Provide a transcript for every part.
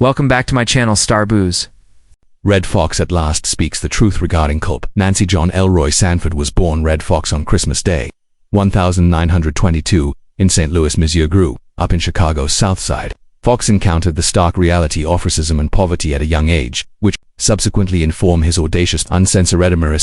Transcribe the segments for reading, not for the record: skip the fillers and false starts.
Welcome back to my channel, Star Booze. Redd Foxx at last speaks the truth regarding Kulp. Nancy John Elroy Sanford was born Redd Foxx on Christmas Day, 1922, in St. Louis, Missouri. Grew up in Chicago's South Side. Foxx encountered the stark reality of racism and poverty at a young age, which subsequently informed his audacious, uncensored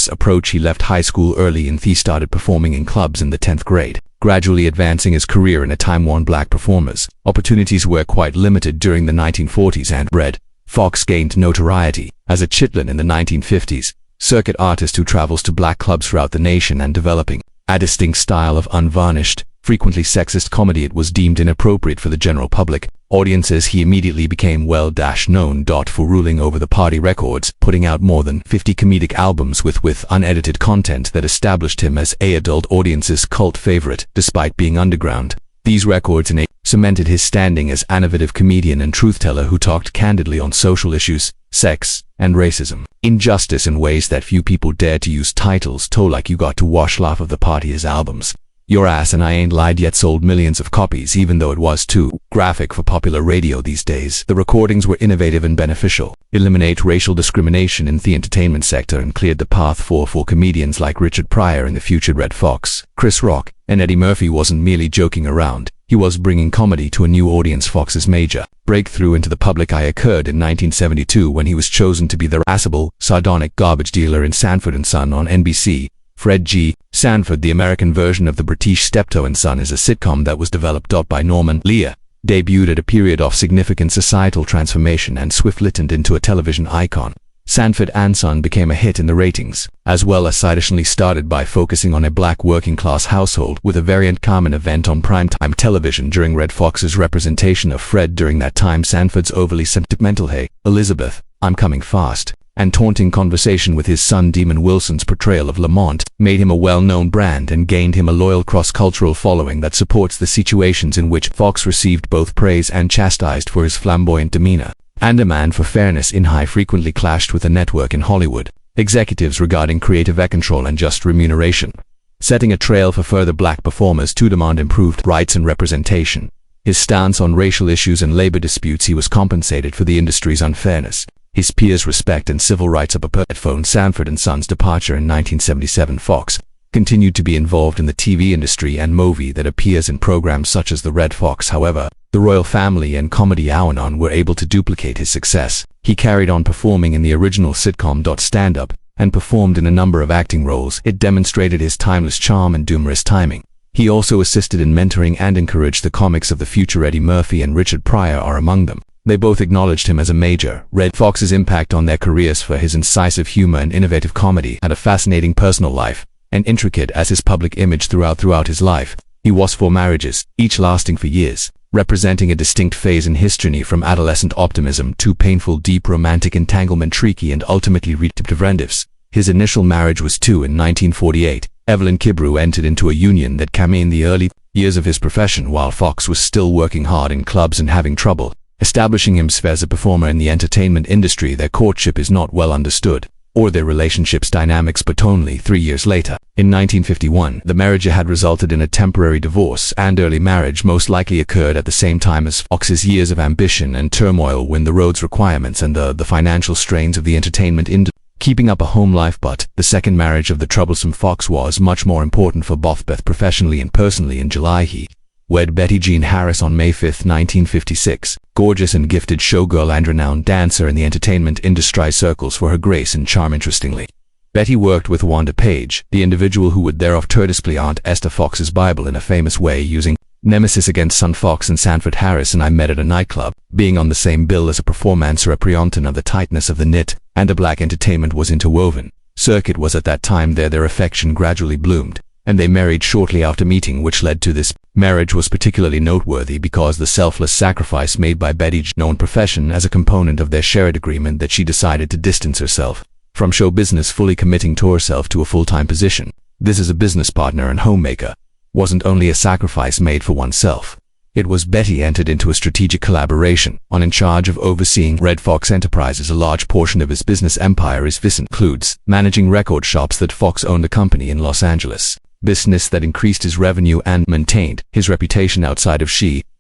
approach. He left high school early and started performing in clubs in the 10th grade, gradually advancing his career in a time-worn black performers. Opportunities were quite limited during the 1940s, and Redd Foxx gained notoriety as a chitlin in the 1950s, circuit artist who travels to black clubs throughout the nation and developing a distinct style of unvarnished, frequently sexist comedy. It was deemed inappropriate for the general public audiences. He immediately became well-known for ruling over the party records, putting out more than 50 comedic albums with unedited content that established him as a adult audience's cult favorite. Despite being underground, these records cemented his standing as an innovative comedian and truth-teller who talked candidly on social issues, sex, and racism, injustice in ways that few people dared to use. Titles told like "You Got to Wash Laugh of the Party." His albums, Your Ass and I Ain't Lied Yet, sold millions of copies, even though it was too graphic for popular radio these days. The recordings were innovative and beneficial, eliminate racial discrimination in the entertainment sector, and cleared the path for comedians like Richard Pryor in the future. Redd Foxx, Chris Rock, and Eddie Murphy wasn't merely joking around. He was bringing comedy to a new audience. Foxx's major breakthrough into the public eye occurred in 1972 when he was chosen to be the irascible, sardonic garbage dealer in Sanford and Son on NBC. Fred G. Sanford, the American version of the British Steptoe and Son, is a sitcom that was developed by Norman Lear, debuted at a period of significant societal transformation, and swiftly turned into a television icon. Sanford and Son became a hit in the ratings, as well as additionally started by focusing on a black working-class household, with a variant common event on primetime television during Redd Foxx's representation of Fred during that time. Sanford's overly sentimental "Hey, Elizabeth, I'm coming fast," and taunting conversation with his son Demon Wilson's portrayal of Lamont made him a well-known brand and gained him a loyal cross-cultural following that supports the situations in which Foxx received both praise and chastised for his flamboyant demeanor and demand for fairness in high frequently clashed with the network in Hollywood executives regarding creative control and just remuneration, setting a trail for further black performers to demand improved rights and representation. His stance on racial issues and labor disputes, he was compensated for the industry's unfairness, his peers' respect, and civil rights up a phone. Sanford and Son's departure in 1977, Foxx continued to be involved in the TV industry and movie that appears in programs such as The Redd Foxx. However, the royal family and comedy Al-Anon were able to duplicate his success. He carried on performing in the original sitcom Stand Up and performed in a number of acting roles. It demonstrated his timeless charm and humorous timing. He also assisted in mentoring and encouraged the comics of the future. Eddie Murphy and Richard Pryor are among them. They both acknowledged him as a major. Redd Foxx's impact on their careers for his incisive humor and innovative comedy had a fascinating personal life, and intricate as his public image throughout his life. He was 4 marriages, each lasting for years, representing a distinct phase in history, from adolescent optimism to painful deep romantic entanglement, tricky and ultimately redemptive. His initial marriage was in 1948. Evelyn Kibru entered into a union that came in the early years of his profession, while Foxx was still working hard in clubs and having trouble establishing himself as a performer in the entertainment industry. Their courtship is not well understood, or their relationship's dynamics, but only 3 years later, in 1951, the marriage had resulted in a temporary divorce, and early marriage most likely occurred at the same time as Foxx's years of ambition and turmoil when the road's requirements and the financial strains of the entertainment industry keeping up a home life. But the second marriage of the troublesome Foxx was much more important for both professionally and personally. In July, he wed Betty Jean Harris on May 5, 1956, gorgeous and gifted showgirl and renowned dancer in the entertainment industry circles for her grace and charm. Interestingly, Betty worked with Wanda Page, the individual who would thereafter display Aunt Esther Foxx's Bible in a famous way, using nemesis against son Foxx and Sanford. Harris and I met at a nightclub, being on the same bill as a performance representant of the tightness of the knit, and a black entertainment was interwoven. Circuit was at that time their affection gradually bloomed, and they married shortly after meeting, which led to this. Marriage was particularly noteworthy because the selfless sacrifice made by Betty's known profession as a component of their shared agreement that she decided to distance herself from show business, fully committing to herself to a full-time position. This as a business partner and homemaker wasn't only a sacrifice made for oneself. It was Betty entered into a strategic collaboration on in charge of overseeing Redd Foxx Enterprises. A large portion of his business empire includes managing record shops that Foxx owned a company in Los Angeles, business that increased his revenue and maintained his reputation outside of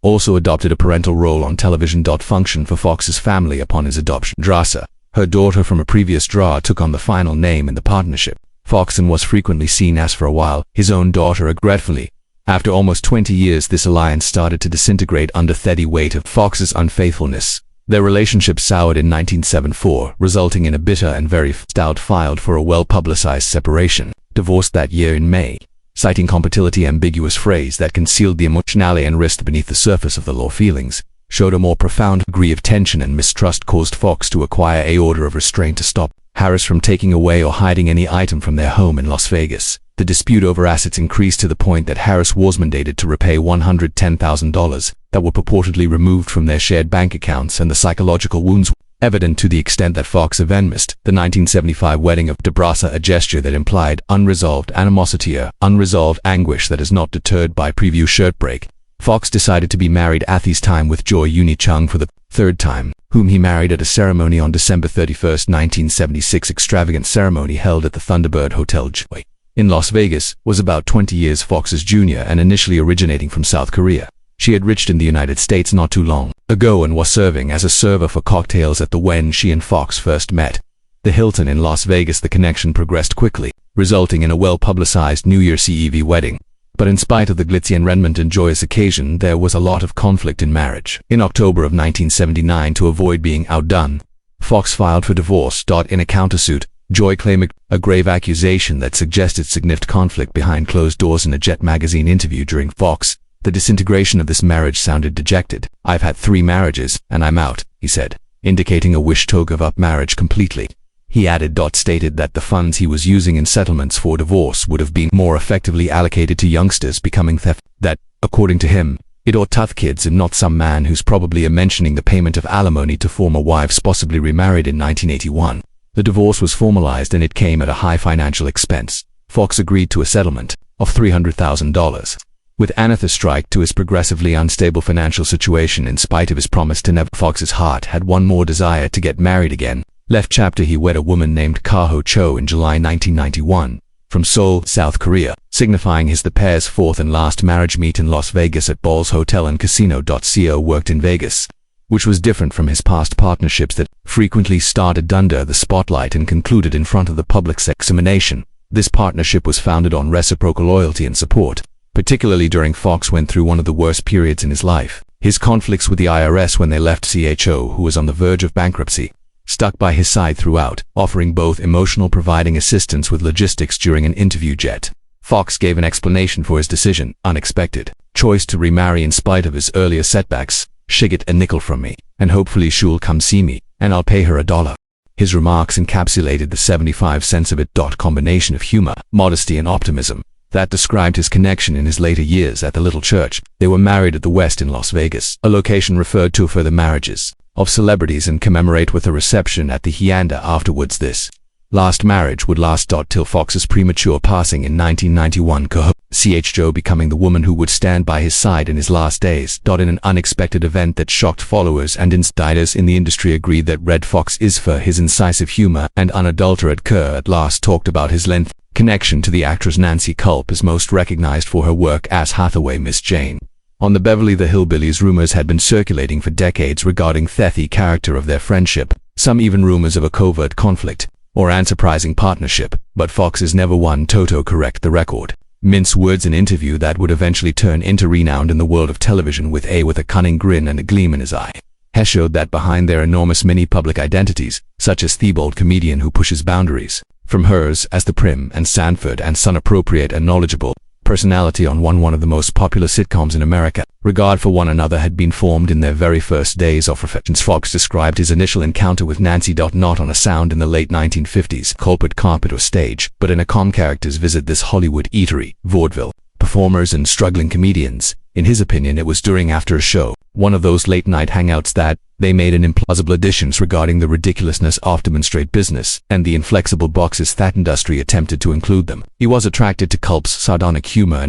also adopted a parental role on television. Function for Fox's family upon his adoption. Drasa, her daughter from a previous draw, took on the final name in the partnership. Foxon was frequently seen as, for a while, his own daughter. Regretfully, after almost 20 years, this alliance started to disintegrate under the weight of Fox's unfaithfulness. Their relationship soured in 1974, resulting in a bitter and very stout filed for a well-publicized separation. Divorced that year in May, citing compatibility, ambiguous phrase that concealed the emotionality and risked beneath the surface of the law. Feelings showed a more profound degree of tension and mistrust caused Fox to acquire an order of restraint to stop Harris from taking away or hiding any item from their home in Las Vegas. The dispute over assets increased to the point that Harris was mandated to repay $110,000 that were purportedly removed from their shared bank accounts, and the psychological wounds were evident to the extent that Fox even missed the 1975 wedding of Drasa, a gesture that implied unresolved animosity or unresolved anguish that is not deterred by preview shirtbreak. Fox decided to be married at this time with Joy Uni Chung for the third time, whom he married at a ceremony on December 31, 1976. Extravagant ceremony held at the Thunderbird Hotel Joy in Las Vegas. Was about 20 years Fox's junior and initially originating from South Korea. She had reached in the United States not too long ago and was serving as a server for cocktails at the when she and Fox first met. The Hilton in Las Vegas. The connection progressed quickly, resulting in a well-publicized New Year's Eve wedding. But in spite of the glitzy environment and joyous occasion, there was a lot of conflict in marriage. In October of 1979, to avoid being outdone, Fox filed for divorce. In a countersuit, Joy claimed a grave accusation that suggested significant conflict behind closed doors. In a Jet magazine interview during Fox, the disintegration of this marriage sounded dejected. "I've had 3 marriages, and I'm out," he said, indicating a wish to give up marriage completely. He added, stated that the funds he was using in settlements for divorce would have been more effectively allocated to youngsters becoming theft. That, according to him, it ought tough kids and not some man who's probably mentioning the payment of alimony to former wives possibly remarried in 1981. The divorce was formalized and it came at a high financial expense. Fox agreed to a settlement of $300,000. With Another strike to his progressively unstable financial situation in spite of his promise to never. Fox's heart had one more desire to get married again. Left chapter, he wed a woman named Kaho Cho in July 1991, from Seoul, South Korea, signifying his the pair's fourth and last marriage. Meet in Las Vegas at Balls Hotel and Casino. Co worked in Vegas, which was different from his past partnerships that frequently started under the spotlight and concluded in front of the public's examination. This partnership was founded on reciprocal loyalty and support, particularly during Fox went through one of the worst periods in his life. His conflicts with the IRS when they left CHO, who was on the verge of bankruptcy, stuck by his side throughout, offering both emotional providing assistance with logistics during an interview. Jet Fox gave an explanation for his decision, unexpected choice to remarry in spite of his earlier setbacks. "She get a nickel from me, and hopefully she'll come see me, and I'll pay her $1. His remarks encapsulated the 75 cents of it. Combination of humor, modesty and optimism that described his connection in his later years at the Little Church. They were married at the West in Las Vegas, a location referred to for the marriages of celebrities, and commemorate with a reception at the Hacienda afterwards. This last marriage would last till Fox's premature passing in 1991. CHO becoming the woman who would stand by his side in his last days. In an unexpected event that shocked followers and insiders in the industry agreed that Redd Foxx is for his incisive humor and unadulterated cur. At last talked about his length connection to the actress Nancy Kulp is most recognized for her work as Hathaway Miss Jane. On the Beverly Hillbillies, rumors had been circulating for decades regarding the character of their friendship, some even rumors of a covert conflict or unsurprising partnership, but Fox is never one to correct the record. Mince words in interview that would eventually turn into renowned in the world of television with a cunning grin and a gleam in his eye. He showed that behind their enormous many public identities, such as the bold comedian who pushes boundaries, from hers as the prim and Sanford and Son appropriate and knowledgeable personality on one of the most popular sitcoms in America, regard for one another had been formed in their very first days of affection. Fox described his initial encounter with Nancy not on a sound in the late 1950s corporate carpet or stage, but in a calm characters visit this Hollywood eatery, vaudeville performers and struggling comedians. In his opinion, it was during after a show, one of those late-night hangouts, that they made an implausible additions regarding the ridiculousness of demonstrate business and the inflexible boxes that industry attempted to include them. He was attracted to Culp's sardonic humor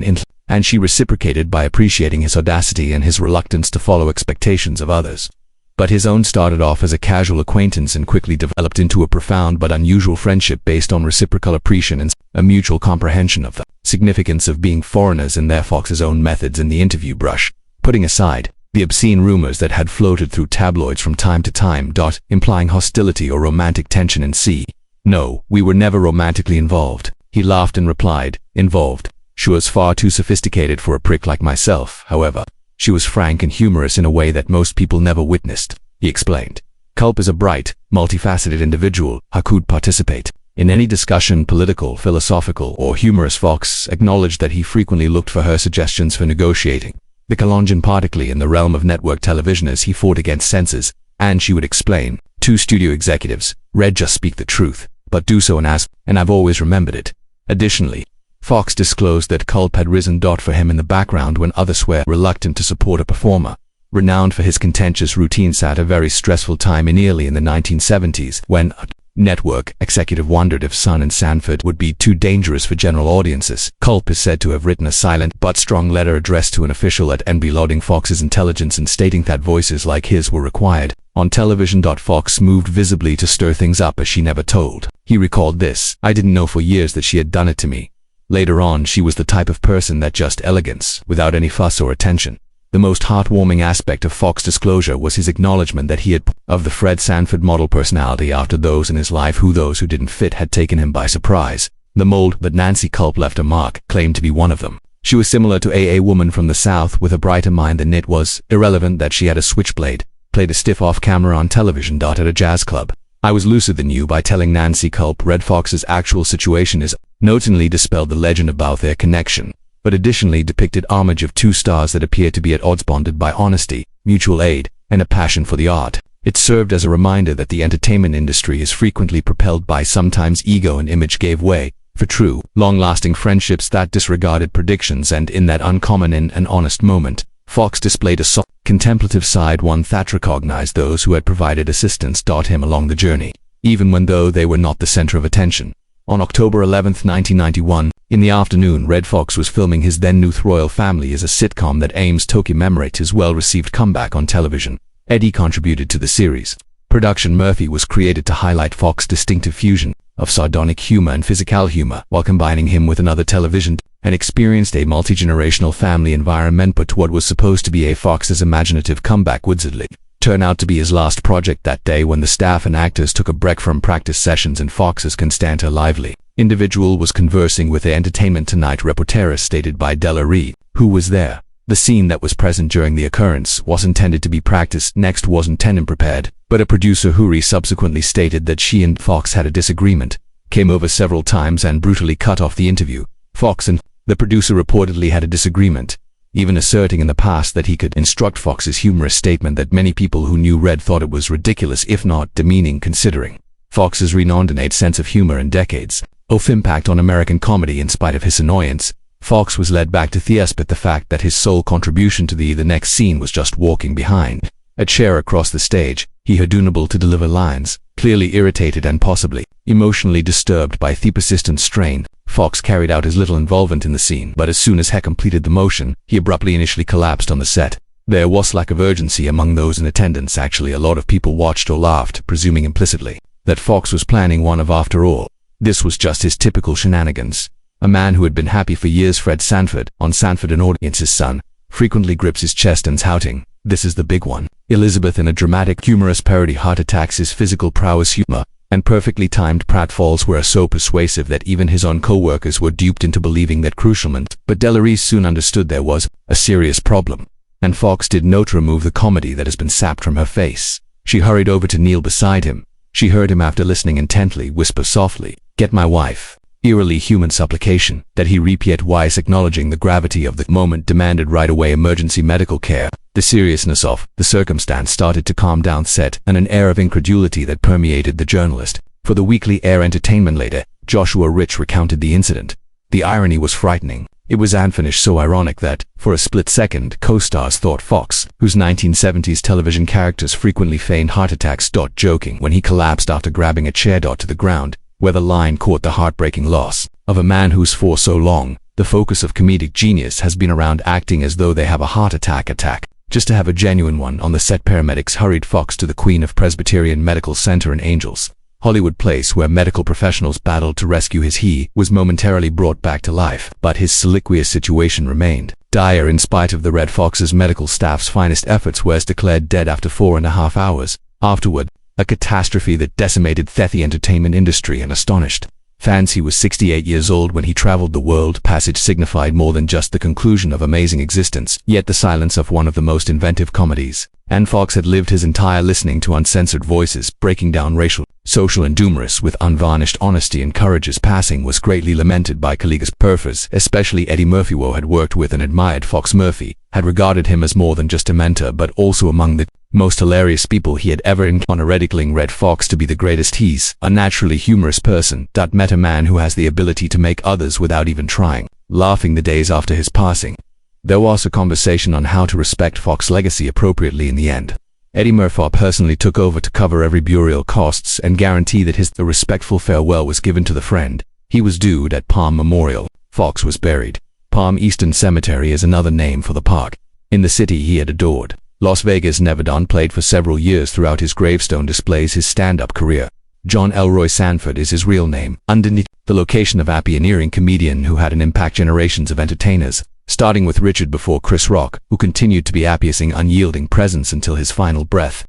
and she reciprocated by appreciating his audacity and his reluctance to follow expectations of others. But his own started off as a casual acquaintance and quickly developed into a profound but unusual friendship based on reciprocal appreciation and a mutual comprehension of the significance of being foreigners and their Fox's own methods in the interview brush. Putting aside The obscene rumors that had floated through tabloids from time to time, implying hostility or romantic tension in C. No, we were never romantically involved. He laughed and replied, involved. She was far too sophisticated for a prick like myself, however. She was frank and humorous in a way that most people never witnessed, he explained. Kulp is a bright, multifaceted individual who could participate in any discussion, political, philosophical, or humorous. Foxx acknowledged that he frequently looked for her suggestions for negotiating the Kalonjian, particularly in the realm of network television, as he fought against censors, and she would explain, two studio executives, Redd just speak the truth, but do so and I've always remembered it. Additionally, Foxx disclosed that Kulp had risen for him in the background when others were reluctant to support a performer. Renowned for his contentious routines at a very stressful time in the 1970s, when a network executive wondered if Son and Sanford would be too dangerous for general audiences. Kulp is said to have written a silent but strong letter addressed to an official at NBC lauding Foxx's intelligence and stating that voices like his were required on television. Foxx moved visibly to stir things up as she never told. He recalled this, I didn't know for years that she had done it to me. Later on, she was the type of person that just elegance, without any fuss or attention. The most heartwarming aspect of Foxx's disclosure was his acknowledgement that he had of the Fred Sanford model personality after those in his life those who didn't fit had taken him by surprise. The mold that Nancy Kulp left a mark claimed to be one of them. She was similar to a woman from the South with a brighter mind than it was irrelevant that she had a switchblade, played a stiff off-camera on television. At a jazz club. I was looser than you by telling Nancy Kulp Redd Foxx's actual situation is notingly dispelled the legend about their connection, but additionally depicted homage of two stars that appear to be at odds, bonded by honesty, mutual aid, and a passion for the art. It served as a reminder that the entertainment industry is frequently propelled by sometimes ego and image gave way for true, long-lasting friendships that disregarded predictions, and in that uncommon and honest moment, Foxx displayed a soft, contemplative side, one that recognized those who had provided assistance. Him along the journey, even when they were not the center of attention. On October 11, 1991, in the afternoon, Redd Foxx was filming his then-new Royal Family as a sitcom that aims to commemorate his well-received comeback on television. Eddie contributed to the series. Production Murphy was created to highlight Foxx's distinctive fusion of sardonic humor and physical humor while combining him with another television and experienced a multi-generational family environment. But what was supposed to be a Foxx's imaginative comeback would turn out to be his last project that day, when the staff and actors took a break from practice sessions and Foxx's Constanta lively individual was conversing with the Entertainment Tonight reporter stated by Della Reed, who was there. The scene that was present during the occurrence was intended to be practiced next, wasn't prepared, but a producer Huri subsequently stated that she and Foxx had a disagreement, came over several times and brutally cut off the interview. Foxx and the producer reportedly had a disagreement, even asserting in the past that he could instruct Foxx's humorous statement that many people who knew Redd thought it was ridiculous, if not demeaning, considering Foxx's renowned innate sense of humor and decades of impact on American comedy. In spite of his annoyance, Foxx was led back to theaspit the fact that his sole contribution to the next scene was just walking behind a chair across the stage. He had unable to deliver lines, clearly irritated and possibly emotionally disturbed by the persistent strain. Foxx carried out his little involvement in the scene, but as soon as he completed the motion, he abruptly initially collapsed on the set. There was lack of urgency among those in attendance. Actually, a lot of people watched or laughed, presuming implicitly that Foxx was planning one of after all. This was just his typical shenanigans. A man who had been happy for years, Fred Sanford, on Sanford and Son, frequently grips his chest and shouting, "This is the big one." Elizabeth, in a dramatic, humorous parody, heart attacks his physical prowess, humor, and perfectly timed pratfalls were so persuasive that even his own co-workers were duped into believing that crucialment. But Delary soon understood there was a serious problem, and Foxx did not to remove the comedy that has been sapped from her face. She hurried over to kneel beside him. She heard him, after listening intently, whisper softly, "Get my wife." Eerily human supplication that he repeat wise, acknowledging the gravity of the moment demanded right away emergency medical care. The seriousness of the circumstance started to calm down set, and an air of incredulity that permeated the journalist. For the Weekly Air Entertainment later, Joshua Rich recounted the incident. The irony was frightening. It was unfinished, so ironic that, for a split second, co-stars thought Foxx, whose 1970s television characters frequently feigned heart attacks, joking when he collapsed after grabbing a chair to the ground, where the line caught the heartbreaking loss of a man whose for so long, the focus of comedic genius has been around acting as though they have a heart attack, just to have a genuine one. On the set, paramedics hurried Foxx to the Queen of Presbyterian Medical Center in Angels, Hollywood place where medical professionals battled to rescue he was momentarily brought back to life, but his soliquous situation remained dire in spite of the Redd Foxx's medical staff's finest efforts. Was declared dead after 4.5 hours. Afterward, a catastrophe that decimated the entertainment industry and astonished fans. He was 68 years old when he traveled the world. Passage signified more than just the conclusion of amazing existence, yet the silence of one of the most inventive comedies. And Foxx had lived his entire listening to uncensored voices, breaking down racial, social and humorous with unvarnished honesty and courage. His passing was greatly lamented by colleagues. Perfers, especially Eddie Murphy, who had worked with and admired Foxx. Murphy had regarded him as more than just a mentor, but also among the most hilarious people he had ever encountered, ridiculing Redd Foxx to be the greatest. He's a naturally humorous person, met a man who has the ability to make others without even trying, laughing. The days after his passing, there was a conversation on how to respect Foxx's legacy appropriately. In the end, Eddie Murphy personally took over to cover every burial costs and guarantee that a respectful farewell was given to the friend he was due at Palm Memorial. Foxx was buried. Palm Eastern Cemetery is another name for the park in the city he had adored. Las Vegas, Nevada, played for several years. Throughout his gravestone displays his stand-up career. John Elroy Sanford is his real name. Underneath, the location of a pioneering comedian who had an impact generations of entertainers, starting with Richard before Chris Rock, who continued to be a piercing, unyielding presence until his final breath.